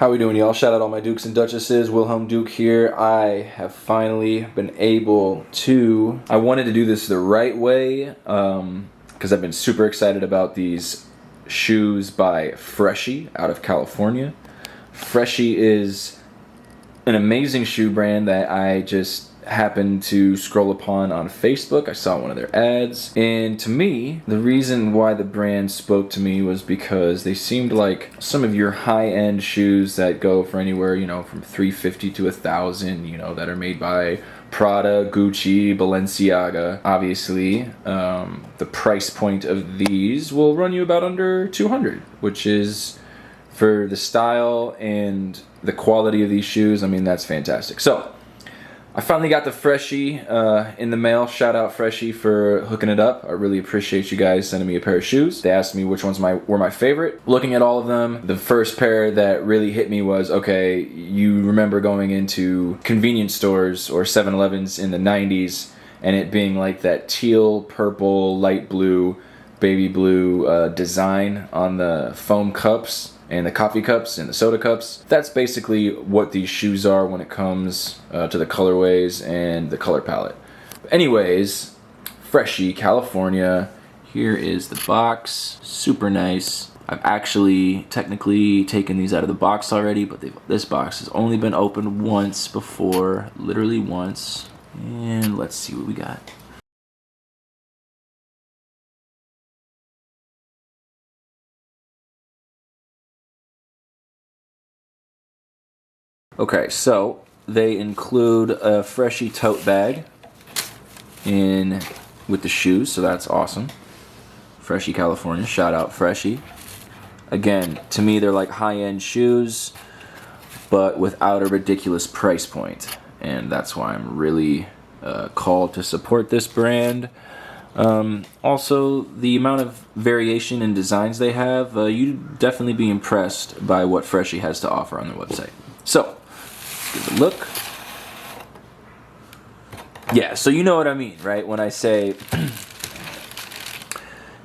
How we doing, y'all? Shout out all my Dukes and Duchesses. Wilhelm Duke here. I have finally been able to... I wanted to do this the right way because I've been super excited about these shoes by Freshy out of California. Freshy is an amazing shoe brand that I just happened to scroll upon on Facebook. I saw one of their ads, and to me, the reason why the brand spoke to me was because they seemed like some of your high-end shoes that go for anywhere, you know, from $350 to $1,000, you know, that are made by Prada, Gucci, Balenciaga. Obviously, the price point of these will run you about under $200, which is, for the style and the quality of these shoes, I mean, that's fantastic. So I finally got the Freshy in the mail. Shout out Freshy for hooking it up. I really appreciate you guys sending me a pair of shoes. They asked me which ones were my favorite. Looking at all of them, the first pair that really hit me was, okay, you remember going into convenience stores or 7-Elevens in the 90s and it being like that teal, purple, light blue, baby blue design on the foam cups and the coffee cups and the soda cups. That's basically what these shoes are when it comes to the colorways and the color palette. But anyways, Freshy, California. Here is the box. Super nice. I've actually technically taken these out of the box already, but this box has only been opened once before, literally once. And let's see what we got. Okay, so they include a Freshy tote bag with the shoes, so that's awesome. Freshy, California, shout out Freshy. Again, to me they're like high-end shoes, but without a ridiculous price point, and that's why I'm really called to support this brand. Also, the amount of variation in designs they have, you'd definitely be impressed by what Freshy has to offer on their website. So, give it a look. Yeah, so you know what I mean, right? When I say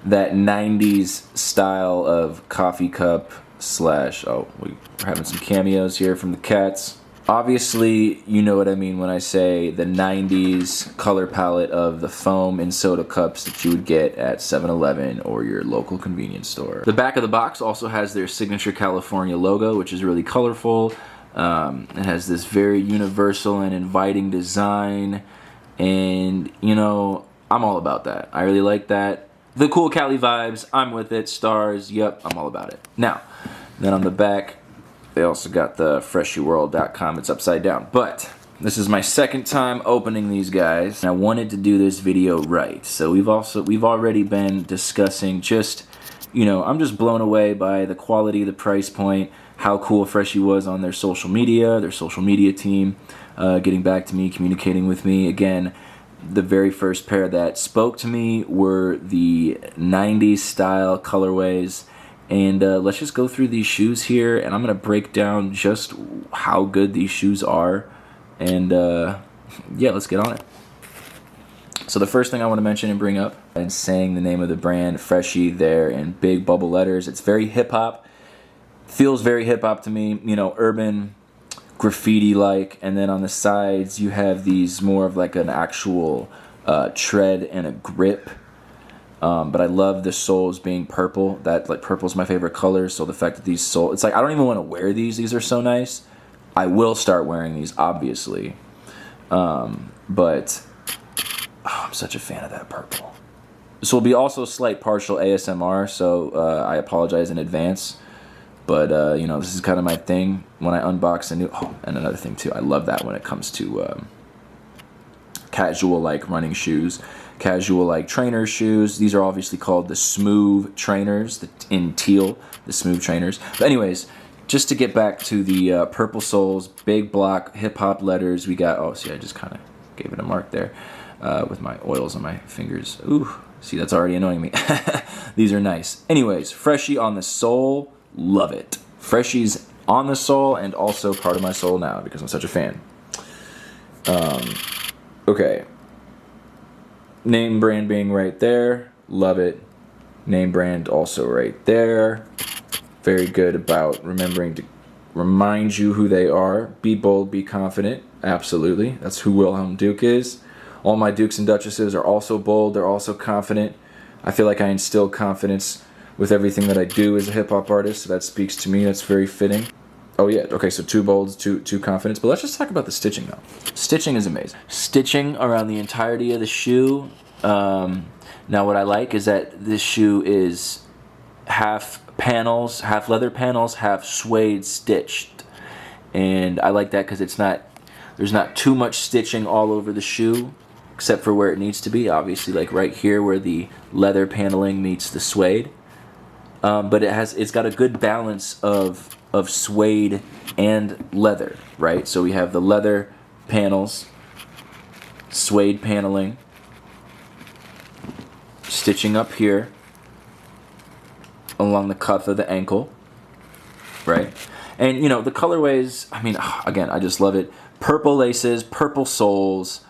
that 90s style of coffee cup slash... Oh, we're having some cameos here from the cats. Obviously, you know what I mean when I say the 90s color palette of the foam and soda cups that you would get at 7-Eleven or your local convenience store. The back of the box also has their signature California logo, which is really colorful. It has this very universal and inviting design, and you know, I'm all about that. I really like that. The cool Cali vibes, I'm with it. Stars, yep, I'm all about it. Now, then on the back, they also got the freshyworld.com. It's upside down, but this is my second time opening these guys, and I wanted to do this video right. So we've already been discussing just, you know, I'm just blown away by the quality, the price point, how cool Freshy was on their social media team, getting back to me, communicating with me. Again, the very first pair that spoke to me were the 90s style colorways. And let's just go through these shoes here, and I'm going to break down just how good these shoes are. And yeah, let's get on it. So the first thing I want to mention and bring up, and saying the name of the brand, Freshy, there in big bubble letters. It's very hip-hop. Feels very hip-hop to me, you know, urban, graffiti-like, and then on the sides you have these more of like an actual tread and a grip. But I love the soles being purple. That, like, purple's my favorite color, so the fact that these soles, it's like I don't even want to wear these. These are so nice. I will start wearing these, obviously. But I'm such a fan of that purple. This will be also slight partial ASMR, so I apologize in advance. But, you know, this is kind of my thing when I unbox a new... Oh, and another thing, too. I love that when it comes to casual-like running shoes. Casual-like trainer shoes. These are obviously called the Smoove Trainers in Teal. The Smoove Trainers. But anyways, just to get back to the purple soles, big block, hip-hop letters. We got... Oh, see, I just kind of gave it a mark there with my oils on my fingers. Ooh, see, that's already annoying me. These are nice. Anyways, Freshy on the sole... Love it. Freshy's on the sole and also part of my soul now because I'm such a fan. Okay. Name brand being right there. Love it. Name brand also right there. Very good about remembering to remind you who they are. Be bold, be confident. Absolutely. That's who Wilhelm Duke is. All my Dukes and Duchesses are also bold. They're also confident. I feel like I instill confidence with everything that I do as a hip-hop artist, so that speaks to me. That's very fitting. Oh yeah, okay, so 2 bolds, 2 confidence. But let's just talk about the stitching though. Stitching is amazing. Stitching around the entirety of the shoe. Now what I like is that this shoe is half panels, half leather panels, half suede stitched. And I like that because there's not too much stitching all over the shoe, except for where it needs to be. Obviously, like right here where the leather paneling meets the suede. But it's got a good balance of suede and leather, right? So we have the leather panels, suede paneling, stitching up here along the cuff of the ankle, right? And you know, the colorways, I mean, again, I just love it. Purple laces, purple soles.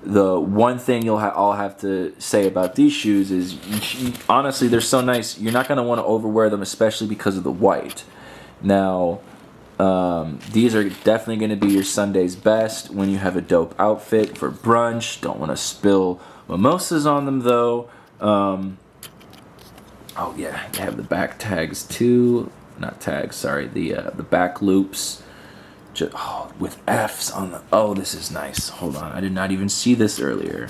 The one thing I'll have to say about these shoes is, honestly, they're so nice. You're not going to want to overwear them, especially because of the white. Now, these are definitely going to be your Sunday's best when you have a dope outfit for brunch. Don't want to spill mimosas on them, though. Oh, yeah, they have the back tags, too. Not tags, sorry. The back loops. With F's on the... Oh, this is nice. Hold on. I did not even see this earlier.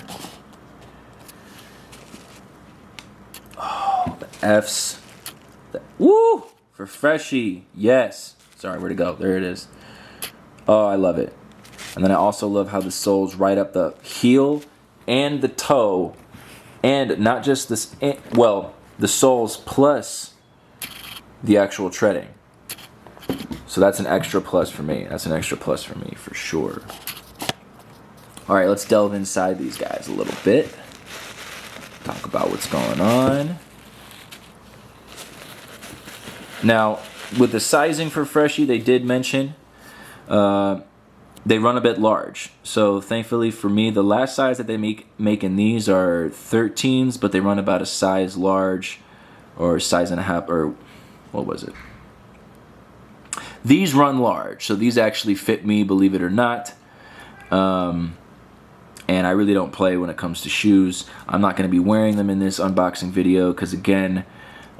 Oh, the F's. Woo! For Freshy. Yes. Sorry, where'd it go? There it is. Oh, I love it. And then I also love how the soles right up the heel and the toe. And not just this... Well, the soles plus the actual treading. So that's an extra plus for me. That's an extra plus for me, for sure. All right, let's delve inside these guys a little bit. Talk about what's going on. Now, with the sizing for Freshy, they did mention they run a bit large. So thankfully for me, the last size that they make in these are 13s, but they run about a size large or size and a half, or what was it? These run large, so these actually fit me, believe it or not. And I really don't play when it comes to shoes. I'm not going to be wearing them in this unboxing video because, again,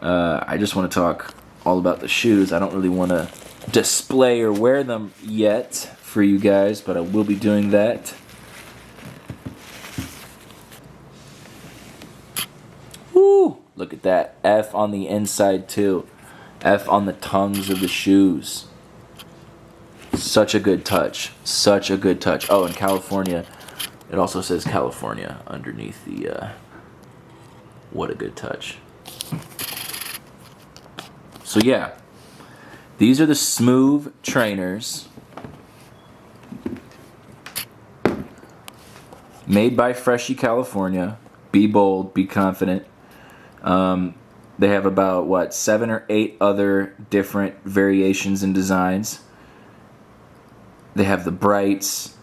I just want to talk all about the shoes. I don't really want to display or wear them yet for you guys, but I will be doing that. Woo! Look at that. F on the inside, too. F on the tongues of the shoes. Such a good touch. Such a good touch. Oh, in California, it also says California underneath the, what a good touch. So yeah, these are the Smoove Trainers. Made by Freshy, California. Be bold, be confident. They have about, 7 or 8 other different variations and designs. They have the brights.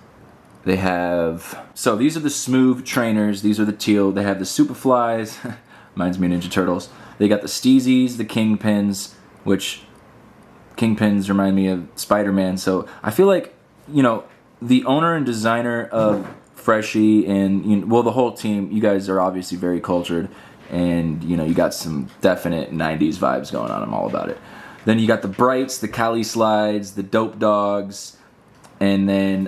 They have... So these are the Smoove Trainers. These are the teal. They have the Superflies. Reminds me of Ninja Turtles. They got the Steezies, the Kingpins, which Kingpins remind me of Spider-Man. So I feel like, you know, the owner and designer of Freshy and, you know, well, the whole team, you guys are obviously very cultured. And, you know, you got some definite 90s vibes going on. I'm all about it. Then you got the Brights, the Cali Slides, the Dope Dogs, and then,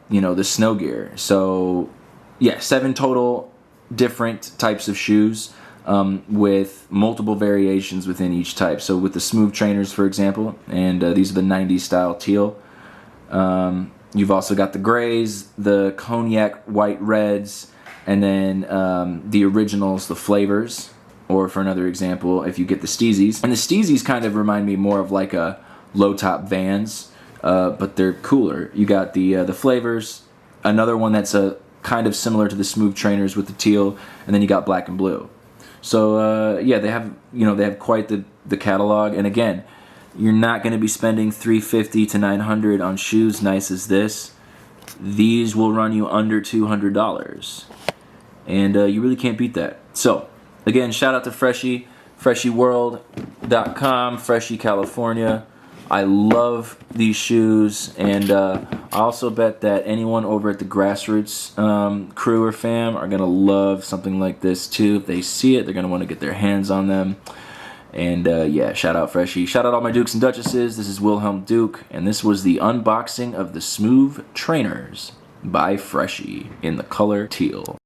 you know, the Snow Gear. So, yeah, 7 total different types of shoes with multiple variations within each type. So with the Smoove Trainers, for example, and these are the 90s style teal. You've also got the grays, the cognac white reds, and then the originals, the flavors, or for another example, if you get the Steezies. And the Steezies kind of remind me more of like a low-top Vans, but they're cooler. You got the flavors, another one that's kind of similar to the Smoove Trainers with the teal, and then you got black and blue. So yeah, they have quite the catalog. And again, you're not going to be spending $350 to $900 on shoes nice as this. These will run you under $200. And you really can't beat that. So, again, shout out to Freshy, FreshyWorld.com, Freshy, California. I love these shoes, and I also bet that anyone over at the Grassroots crew or fam are going to love something like this too. If they see it, they're going to want to get their hands on them. And yeah, shout out Freshy. Shout out all my Dukes and Duchesses. This is Wilhelm Duke, and this was the unboxing of the Smoove Trainers by Freshy in the color teal.